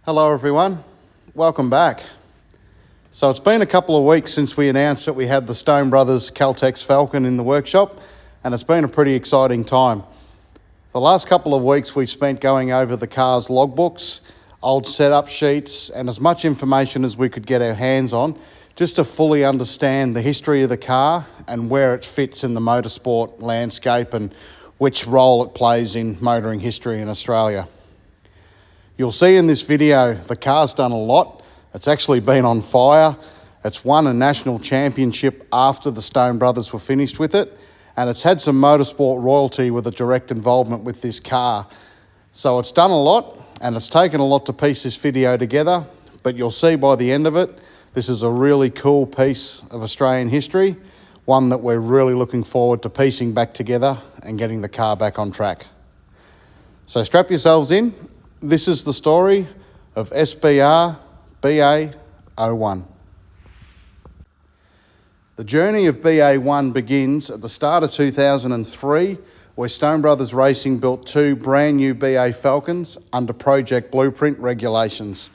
Hello everyone, welcome back. So it's been a couple of weeks since we announced that we had the Stone Brothers Caltex Falcon in the workshop, and it's been a pretty exciting time. The last couple of weeks we've spent going over the car's logbooks, old setup sheets, and as much information as we could get our hands on, just to fully understand the history of the car and where it fits in the motorsport landscape and which role it plays in motoring history in Australia. You'll see in this video, the car's done a lot. It's actually been on fire. It's won a national championship after the Stone Brothers were finished with it, and it's had some motorsport royalty with a direct involvement with this car. So it's done a lot, and it's taken a lot to piece this video together, but you'll see by the end of it, this is a really cool piece of Australian history, one that we're really looking forward to piecing back together and getting the car back on track. So strap yourselves in. This is the story of SBR BA01. The journey of BA1 begins at the start of 2003, where Stone Brothers Racing built two brand new BA Falcons under Project Blueprint regulations.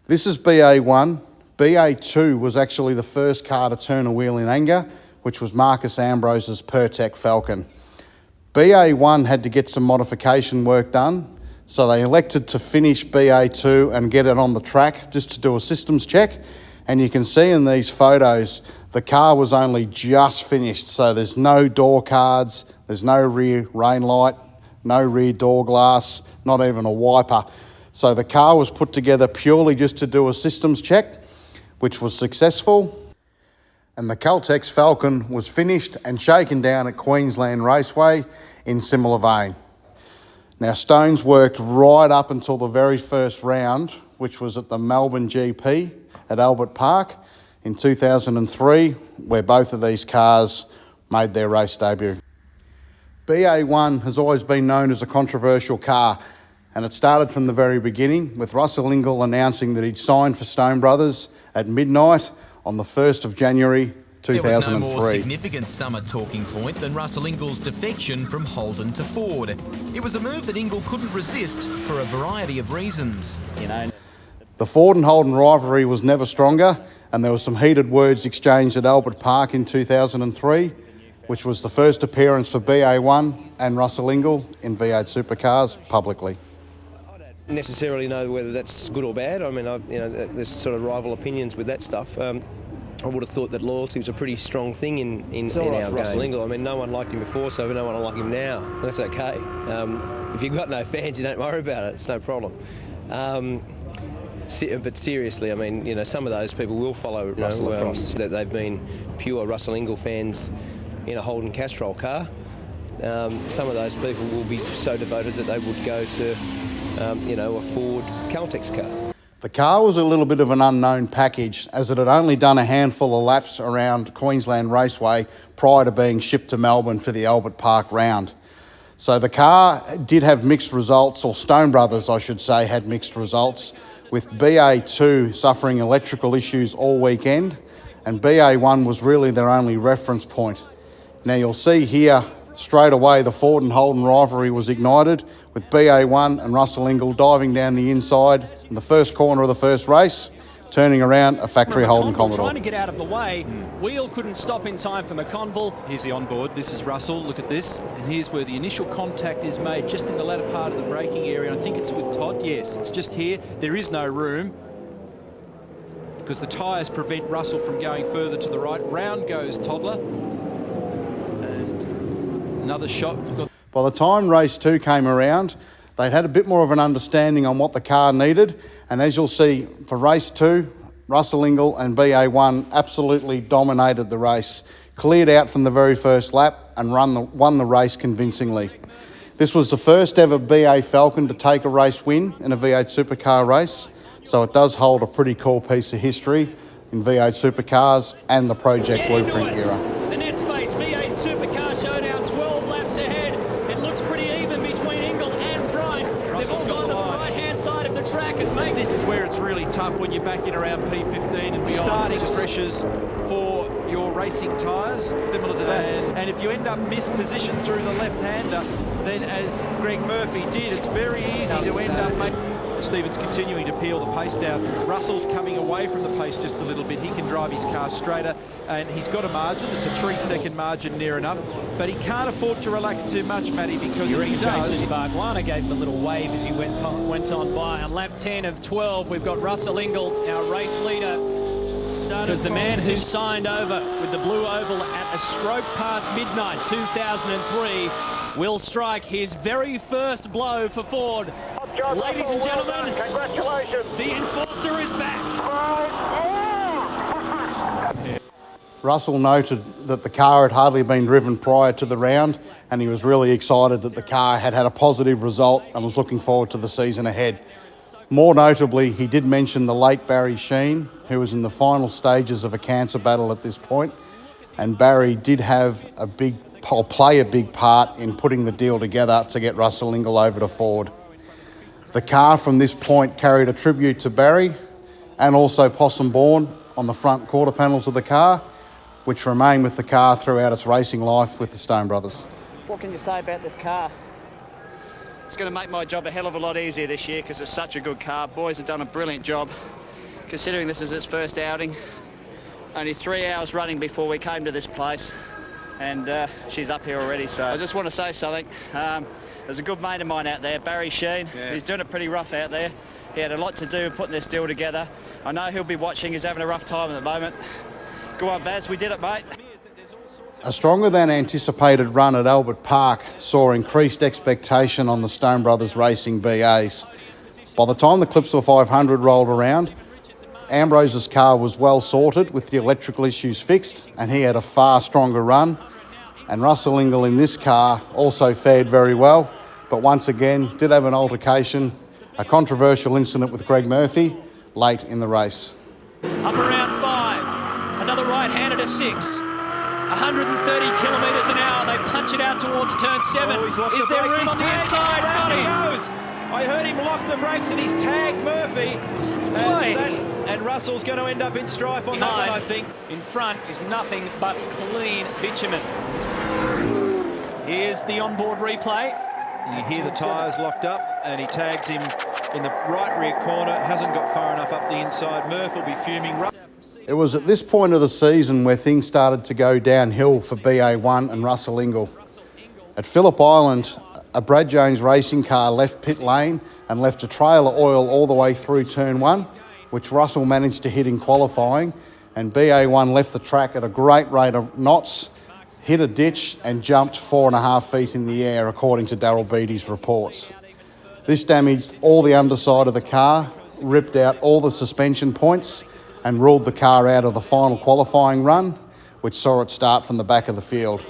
This is BA1. BA2 was actually the first car to turn a wheel in anger, which was Marcus Ambrose's Pertec Falcon. BA1 had to get some modification work done, so they elected to finish BA2 and get it on the track just to do a systems check. And you can see in these photos, the car was only just finished. So there's no door cards, there's no rear rain light, no rear door glass, not even a wiper. So the car was put together purely just to do a systems check, which was successful. And the Caltex Falcon was finished and shaken down at Queensland Raceway in similar vein. Now, Stone's worked right up until the very first round, which was at the Melbourne GP at Albert Park in 2003, where both of these cars made their race debut. BA1 has always been known as a controversial car, and it started from the very beginning, with Russell Ingall announcing that he'd signed for Stone Brothers at midnight on the 1st of January 2003. There was no more significant summer talking point than Russell Ingall's defection from Holden to Ford. It was a move that Ingall couldn't resist for a variety of reasons. The Ford and Holden rivalry was never stronger, and there were some heated words exchanged at Albert Park in 2003, which was the first appearance for BA1 and Russell Ingall in V8 Supercars publicly. I don't necessarily know whether that's good or bad. I mean, there's sort of rival opinions with that stuff. I would have thought that loyalty was a pretty strong thing in our Russell Ingall. I mean, no one liked him before, so no one will like him now. That's okay. If you've got no fans, you don't worry about it. It's no problem. But seriously, I mean, some of those people will follow Russell across. That they've been pure Russell Ingall fans in a Holden Castrol car. Some of those people will be so devoted that they would go to, a Ford Caltex car. The car was a little bit of an unknown package, as it had only done a handful of laps around Queensland Raceway prior to being shipped to Melbourne for the Albert Park round. So the car did have mixed results, or Stone Brothers, I should say, had mixed results, with BA2 suffering electrical issues all weekend, and BA1 was really their only reference point. Now you'll see here, straight away, the Ford and Holden rivalry was ignited, with BA1 and Russell Ingall diving down the inside in the first corner of the first race, turning around a factory Holden Commodore. Trying to get out of the way, wheel couldn't stop in time for McConville. Here's the onboard. This is Russell. Look at this. And here's where the initial contact is made, just in the latter part of the braking area. I think it's with Todd. Yes, it's just here. There is no room because the tyres prevent Russell from going further to the right. Round goes Toddler. And another shot. By the time race 2 came around, they'd had a bit more of an understanding on what the car needed, and as you'll see, for race 2, Russell Ingall and BA1 absolutely dominated the race, cleared out from the very first lap and won the race convincingly. This was the first ever BA Falcon to take a race win in a V8 Supercar race, so it does hold a pretty cool piece of history in V8 Supercars and the Project Blueprint era. The net space, V8 Supercar showdown, 12 laps ahead. It looks pretty even between Ingall and Bright. They've all gone to the right-hand side of the track. It makes This is where it's really tough when you're back in around P15 and beyond. Starting pressures for your racing tyres, similar to that. And if you end up mispositioned through the left-hander, then as Greg Murphy did, it's very easy to end up making... Stevens continuing to peel the pace down. Russell's coming away from the pace just a little bit. He can drive his car straighter, and he's got a margin. It's a 3-second margin near enough, but he can't afford to relax too much, Matty, because if he does... Jason Barguana gave him a little wave as he went on by. On lap 10 of 12, we've got Russell Ingall, our race leader. Because the man who signed over with the blue oval at a stroke past midnight 2003 will strike his very first blow for Ford. Ladies and gentlemen, congratulations. The enforcer is back. Russell noted that the car had hardly been driven prior to the round, and he was really excited that the car had had a positive result and was looking forward to the season ahead. More notably, he did mention the late Barry Sheen, who was in the final stages of a cancer battle at this point, and Barry did play a big part in putting the deal together to get Russell Ingall over to Ford. The car from this point carried a tribute to Barry and also Possum Bourne on the front quarter panels of the car, which remain with the car throughout its racing life with the Stone brothers. What can you say about this car? It's going to make my job a hell of a lot easier this year because it's such a good car. Boys have done a brilliant job. Considering this is its first outing, only 3 hours running before we came to this place, and she's up here already. So I just want to say something. There's a good mate of mine out there, Barry Sheen. Yeah. He's doing it pretty rough out there. He had a lot to do in putting this deal together. I know he'll be watching. He's having a rough time at the moment. Go on, Baz, we did it, mate. A stronger than anticipated run at Albert Park saw increased expectation on the Stone Brothers Racing BAs. By the time the Clipsal 500 rolled around, Ambrose's car was well sorted with the electrical issues fixed, and he had a far stronger run. And Russell Ingall in this car also fared very well, but once again did have an altercation, a controversial incident with Greg Murphy late in the race. Up around 5, another right-hander to 6. 130 kilometres an hour. They punch it out towards turn 7. Oh, is there room on the inside? Down he goes. I heard him lock the brakes and he's tagged Murphy. And Russell's going to end up in strife on that one, I think. In front is nothing but clean bitumen. Here's the onboard replay. You hear the tyres locked up and he tags him in the right rear corner. Hasn't got far enough up the inside. Murph will be fuming. It was at this point of the season where things started to go downhill for BA1 and Russell Ingall. At Phillip Island, a Brad Jones racing car left pit lane and left a trail of oil all the way through turn 1, which Russell managed to hit in qualifying, and BA1 left the track at a great rate of knots, hit a ditch and jumped 4.5 feet in the air, according to Darryl Beattie's reports. This damaged all the underside of the car, ripped out all the suspension points, and ruled the car out of the final qualifying run, which saw it start from the back of the field.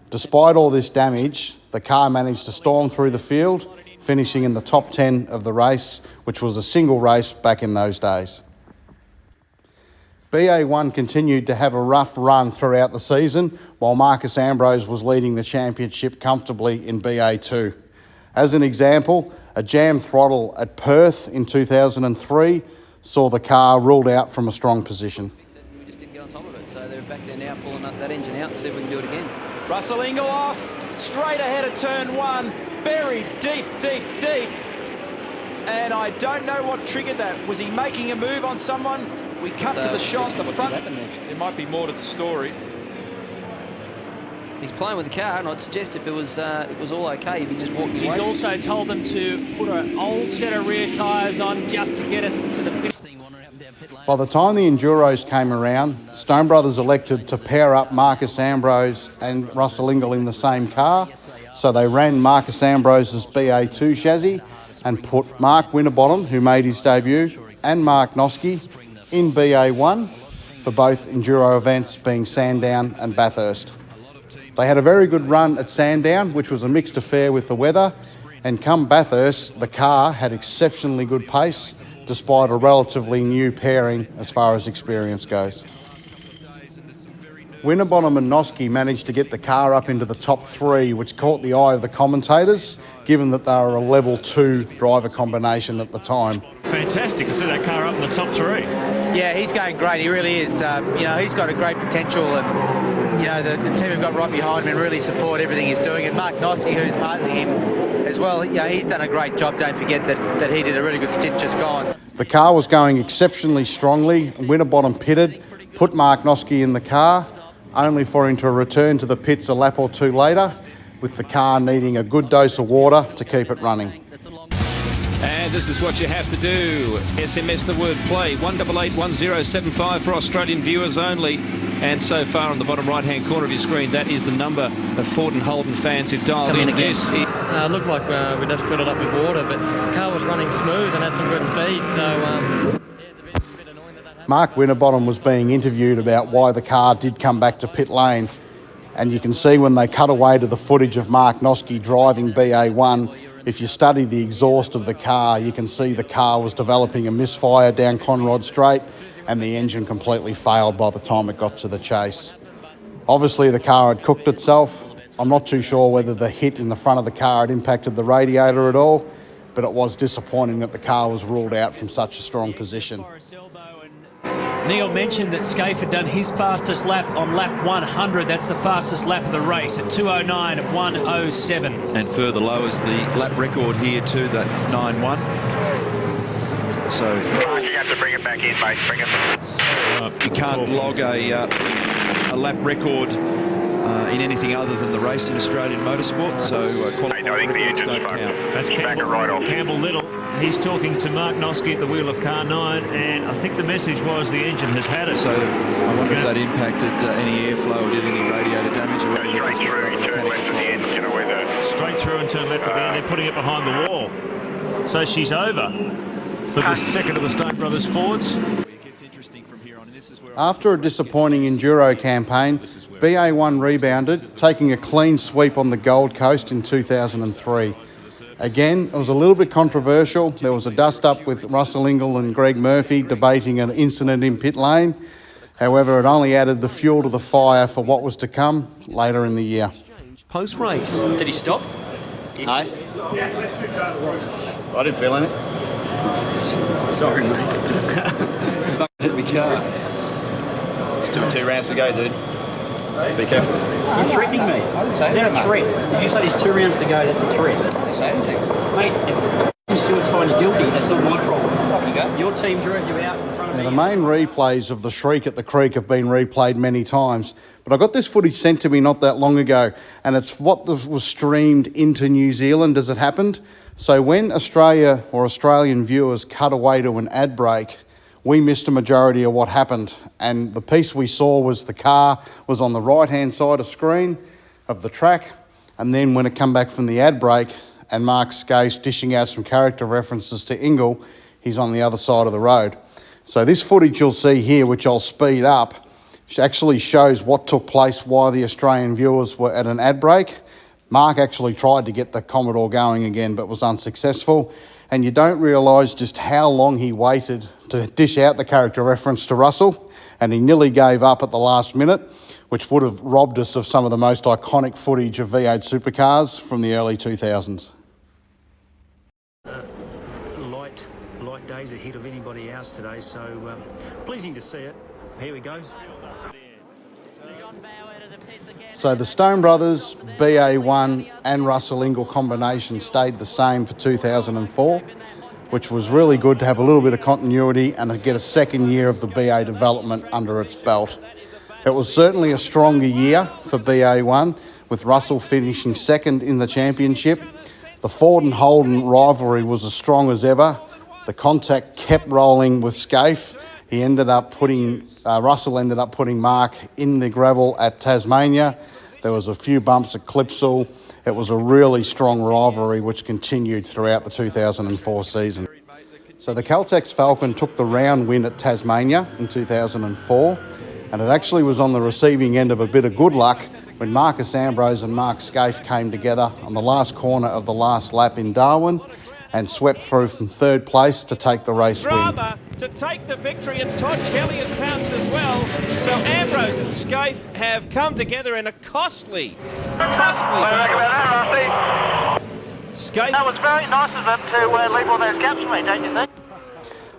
Despite all this damage, the car managed to storm through the field, finishing in the top 10 of the race, which was a single race back in those days. BA1 continued to have a rough run throughout the season, while Marcus Ambrose was leading the championship comfortably in BA2. As an example, a jam throttle at Perth in 2003 saw the car ruled out from a strong position. We just didn't get on top of it, so they're back there now pulling up that engine out and see if we can do it again. Russell Ingall off, straight ahead of turn 1, buried deep, deep, deep. And I don't know what triggered that. Was he making a move on someone? We cut to the shot, the front. There might be more to the story. He's playing with the car, and I'd suggest if it was all okay, if he just walked away. He's also told them to put an old set of rear tyres on just to get us to the finish. By the time the Enduros came around, Stone Brothers elected to pair up Marcus Ambrose and Russell Ingall in the same car, so they ran Marcus Ambrose's BA2 chassis and put Mark Winterbottom, who made his debut, and Mark Noski in BA1 for both enduro events being Sandown and Bathurst. They had a very good run at Sandown, which was a mixed affair with the weather, and come Bathurst, the car had exceptionally good pace, despite a relatively new pairing as far as experience goes. Winterbottom and Noski managed to get the car up into the top 3, which caught the eye of the commentators, given that they were a level 2 driver combination at the time. Fantastic to see that car up in the top 3. Yeah, he's going great. He really is. He's got a great potential, and the team have got right behind him and really support everything he's doing. And Mark Skaife, who's partnering him as well, he's done a great job. Don't forget that he did a really good stint just gone. The car was going exceptionally strongly. Winterbottom pitted, put Mark Skaife in the car, only for him to return to the pits a lap or two later, with the car needing a good dose of water to keep it running. And this is what you have to do. SMS the word play, 1881075 for Australian viewers only. And so far on the bottom right-hand corner of your screen, that is the number of Ford and Holden fans who've dialed in. This looked like we just filled it up with water, but the car was running smooth and had some good speed, so it's a bit annoying that happened. Mark Winterbottom was being interviewed about why the car did come back to pit lane, and you can see when they cut away to the footage of Mark Skaife driving BA1, if you study the exhaust of the car, you can see the car was developing a misfire down Conrod Straight, and the engine completely failed by the time it got to the chase. Obviously the car had cooked itself. I'm not too sure whether the hit in the front of the car had impacted the radiator at all, but it was disappointing that the car was ruled out from such a strong position. Neil mentioned that Skaife had done his fastest lap on lap 100. That's the fastest lap of the race at 2:09.107. And further lowers the lap record here to that 9.1. So you have to bring it back in, mate. Bring it. You can't log a lap record in anything other than the race in Australian motorsport. So qualifying records don't count. That's Campbell Little. He's talking to Mark Skaife at the wheel of car 9, and I think the message was the engine has had it. So I wonder if that impacted any airflow or did any radiator damage. Straight through and turn left at the end. They're putting it behind the wall. So she's over for the second of the Stone Brothers Fords. It gets interesting from here on. This is where After a disappointing enduro campaign, BA1 rebounded, taking a clean sweep on the Gold Coast in 2003. Again, it was a little bit controversial. There was a dust-up with Russell Ingall and Greg Murphy debating an incident in pit lane. However, it only added the fuel to the fire for what was to come later in the year. Post-race. Did he stop? No. I didn't feel anything. Sorry, mate. Hit my car. Still 2 rounds to go, dude. Be careful. You're threatening me. Is that a threat? If you say there's 2 rounds to go, that's a threat. I don't say anything. Mate, if Stewart's find you guilty, that's not my problem. Off you go. Your team drove you out in front of me. Now, the main replays of the shriek at the creek have been replayed many times, but I got this footage sent to me not that long ago, and it's what was streamed into New Zealand as it happened. So when Australia or Australian viewers cut away to an ad break, we missed a majority of what happened, and the piece we saw was the car was on the right-hand side of screen of the track, and then when it come back from the ad break and Mark Skaife dishing out some character references to Ingall, he's on the other side of the road. So this footage you'll see here, which I'll speed up, actually shows what took place while the Australian viewers were at an ad break. Mark actually tried to get the Commodore going again, but was unsuccessful. And you don't realise just how long he waited to dish out the character reference to Russell, and he nearly gave up at the last minute, which would have robbed us of some of the most iconic footage of V8 Supercars from the early 2000s. Light days ahead of anybody else today, so pleasing to see it. Here we go. So the Stone Brothers, BA1 and Russell Ingall combination stayed the same for 2004, which was really good to have a little bit of continuity and to get a second year of the BA development under its belt. It was certainly a stronger year for BA1, with Russell finishing second in the championship. The Ford and Holden rivalry was as strong as ever. The contact kept rolling with Skaife. He ended up Russell ended up putting Mark in the gravel at Tasmania. There was a few bumps at Clipsal. It was a really strong rivalry which continued throughout the 2004 season. So the Caltex Falcon took the round win at Tasmania in 2004, and it actually was on the receiving end of a bit of good luck when Marcus Ambrose and Mark Skaife came together on the last corner of the last lap in Darwin and swept through from third place to take the race win. Drama to take the victory, and Todd Kelly has pounced as well. So Ambrose and Skaife have come together in a costly battle. That was very nice of them to leave all those gaps for me, don't you think?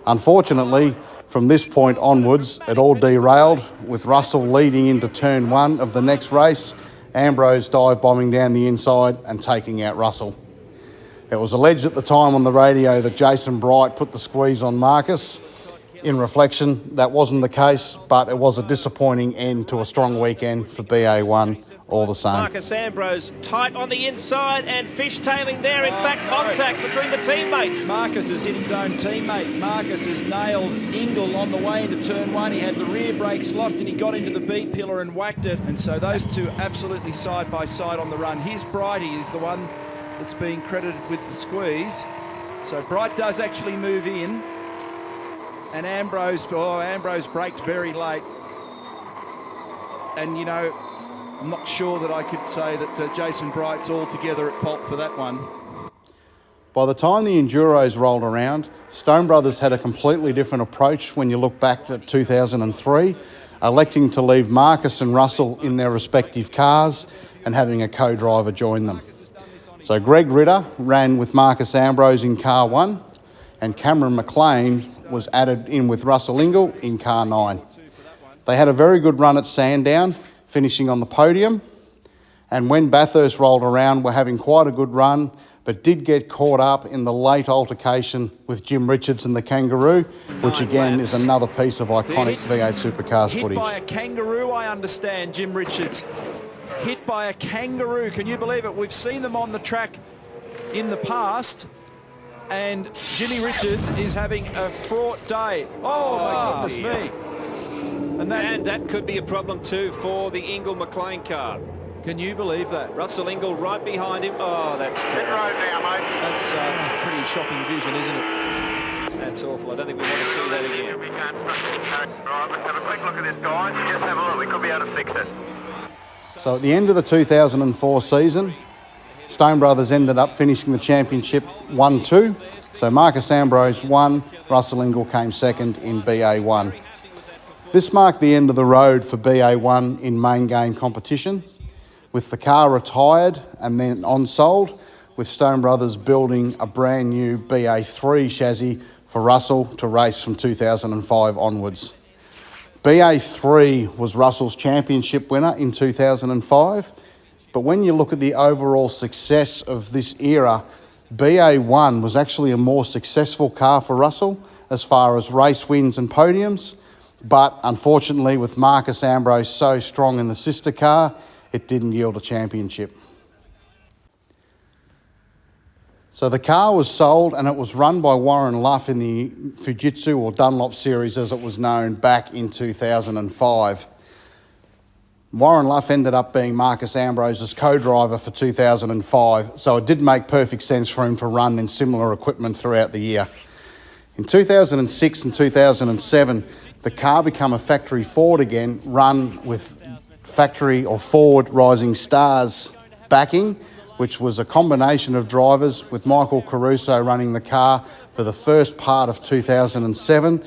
Unfortunately, From this point onwards, it all derailed, with Russell leading into turn 1 of the next race, Ambrose dive bombing down the inside and taking out Russell. It was alleged at the time on the radio that Jason Bright put the squeeze on Marcus. In reflection, that wasn't the case, but it was a disappointing end to a strong weekend for BA1 all the same. Marcus Ambrose tight on the inside and fishtailing there. In fact, contact between the teammates. Marcus has hit his own teammate. Marcus has nailed Ingall on the way into turn 1. He had the rear brakes locked and he got into the B pillar and whacked it. And so those two absolutely side by side on the run. Here's Brighty is the one that's being credited with the squeeze. So Bright does actually move in. And Ambrose braked very late. And, you know, I'm not sure that I could say that Jason Bright's altogether at fault for that one. By the time the Enduros rolled around, Stone Brothers had a completely different approach when you look back at 2003, electing to leave Marcus and Russell in their respective cars and having a co-driver join them. So Greg Ritter ran with Marcus Ambrose in car 1, and Cameron McLean was added in with Russell Ingall in car 9. They had a very good run at Sandown, finishing on the podium, and when Bathurst rolled around were having quite a good run, but did get caught up in the late altercation with Jim Richards and the Kangaroo, which again is another piece of iconic V8 Supercars footage. Hit by a Kangaroo, I understand, Jim Richards. Hit by a Kangaroo, can you believe it? We've seen them on the track in the past, and Jimmy Richards is having a fraught day. Oh my goodness me. And that could be a problem too for the Ingall McLean car. Can you believe that? Russell Ingall right behind him. Oh, that's terrible. That's a pretty shocking vision, isn't it? That's awful. I don't think we want to see that again. We can't. Let's have a quick look at this, guys. Just have a look. We could be able to fix it. So at the end of the 2004 season, Stone Brothers ended up finishing the championship 1-2. So Marcus Ambrose won, Russell Ingall came second in BA1. This marked the end of the road for BA1 in main game competition, with the car retired and then on-sold, with Stone Brothers building a brand new BA3 chassis for Russell to race from 2005 onwards. BA3 was Russell's championship winner in 2005, but when you look at the overall success of this era, BA1 was actually a more successful car for Russell as far as race wins and podiums. But unfortunately, with Marcus Ambrose so strong in the sister car, it didn't yield a championship. So the car was sold and it was run by Warren Luff in the Fujitsu or Dunlop series as it was known back in 2005. Warren Luff ended up being Marcus Ambrose's co-driver for 2005, so it did make perfect sense for him to run in similar equipment throughout the year. In 2006 and 2007, the car became a factory Ford again, run with factory or Ford Rising Stars backing, which was a combination of drivers, with Michael Caruso running the car for the first part of 2007,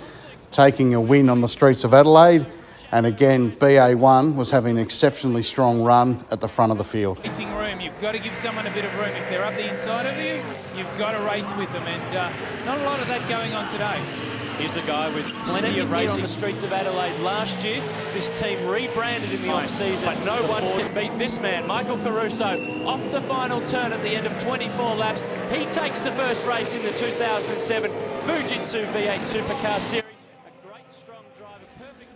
taking a win on the streets of Adelaide. And again, BA1 was having an exceptionally strong run at the front of the field. Racing room, you've got to give someone a bit of room. If they're up the inside of you, you've got to race with them, and not a lot of that going on today. Here's a guy with plenty of racing on the streets of Adelaide last year. This team rebranded in the off-season, but no one can beat this man. Michael Caruso off the final turn at the end of 24 laps. He takes the first race in the 2007 Fujitsu V8 Supercar Series.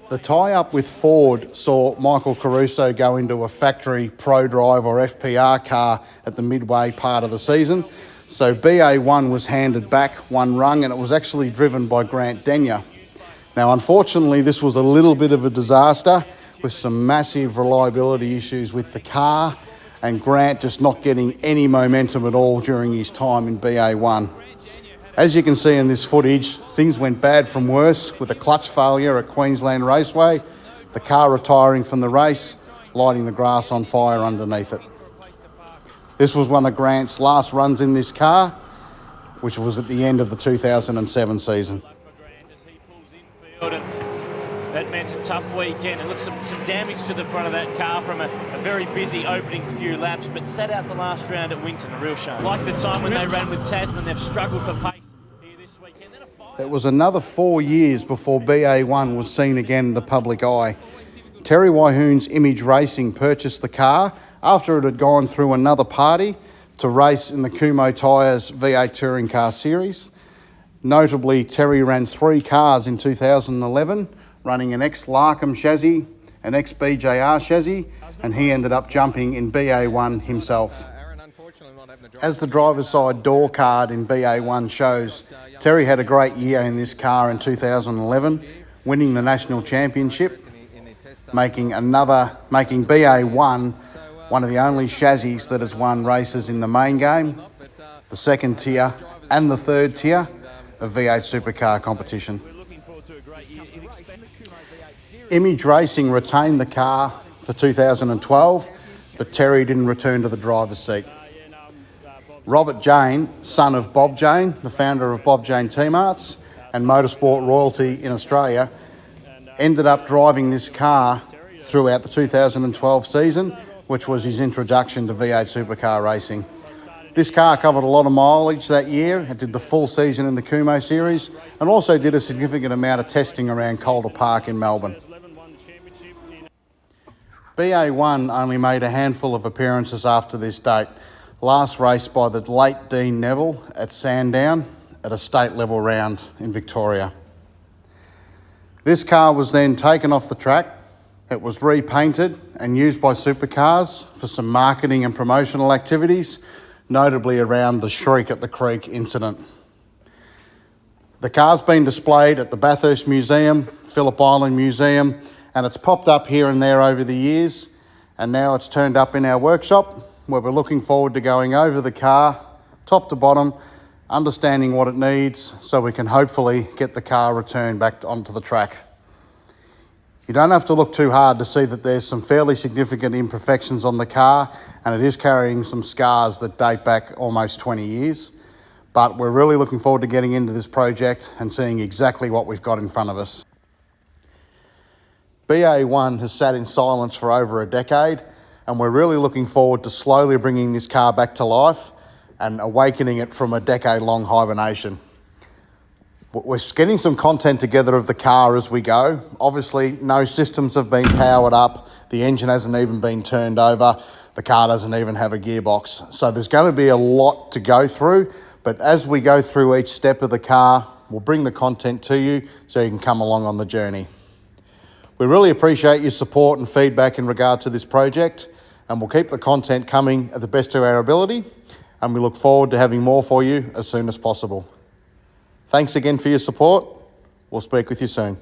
The tie-up with Ford saw Michael Caruso go into a factory Pro Drive or FPR car at the midway part of the season. So BA1 was handed back one rung, and it was actually driven by Grant Denyer. Now, unfortunately, this was a little bit of a disaster with some massive reliability issues with the car and Grant just not getting any momentum at all during his time in BA1. As you can see in this footage, things went bad from worse with a clutch failure at Queensland Raceway, the car retiring from the race, lighting the grass on fire underneath it. This was one of Grant's last runs in this car, which was at the end of the 2007 season. That meant a tough weekend. It looked some damage to the front of that car from a very busy opening few laps, but sat out the last round at Winton, a real shame. Like the time when they ran with Tasman, they've struggled for pace here this weekend. It was another 4 years before BA1 was seen again in the public eye. Terry Wyhoon's Image Racing purchased the car after it had gone through another party to race in the Kumo Tyres V8 Touring Car Series. Notably, Terry ran 3 cars in 2011, running an ex-Larkham chassis, an ex-BJR chassis, and he ended up jumping in BA1 himself. As the driver's side door card in BA1 shows, Terry had a great year in this car in 2011, winning the National Championship, making BA1 one of the only chassis that has won races in the main game, the second tier and the third tier of V8 Supercar competition. Image Racing retained the car for 2012, but Terry didn't return to the driver's seat. Robert Jane, son of Bob Jane, the founder of Bob Jane Team Arts and motorsport royalty in Australia, ended up driving this car throughout the 2012 season, which was his introduction to V8 Supercar racing. This car covered a lot of mileage that year. It did the full season in the Kumo Series and also did a significant amount of testing around Calder Park in Melbourne. BA1 only made a handful of appearances after this date, last raced by the late Dean Neville at Sandown at a state level round in Victoria. This car was then taken off the track. It was repainted and used by Supercars for some marketing and promotional activities, notably around the Shriek at the Creek incident. The car's been displayed at the Bathurst Museum, Phillip Island Museum, and it's popped up here and there over the years, and now it's turned up in our workshop, where we're looking forward to going over the car, top to bottom, understanding what it needs, so we can hopefully get the car returned back onto the track. You don't have to look too hard to see that there's some fairly significant imperfections on the car, and it is carrying some scars that date back almost 20 years. But we're really looking forward to getting into this project and seeing exactly what we've got in front of us. BA1 has sat in silence for over a decade, and we're really looking forward to slowly bringing this car back to life and awakening it from a decade-long hibernation. We're getting some content together of the car as we go. Obviously, no systems have been powered up. The engine hasn't even been turned over. The car doesn't even have a gearbox. So there's going to be a lot to go through. But as we go through each step of the car, we'll bring the content to you so you can come along on the journey. We really appreciate your support and feedback in regard to this project, and we'll keep the content coming at the best of our ability, and we look forward to having more for you as soon as possible. Thanks again for your support. We'll speak with you soon.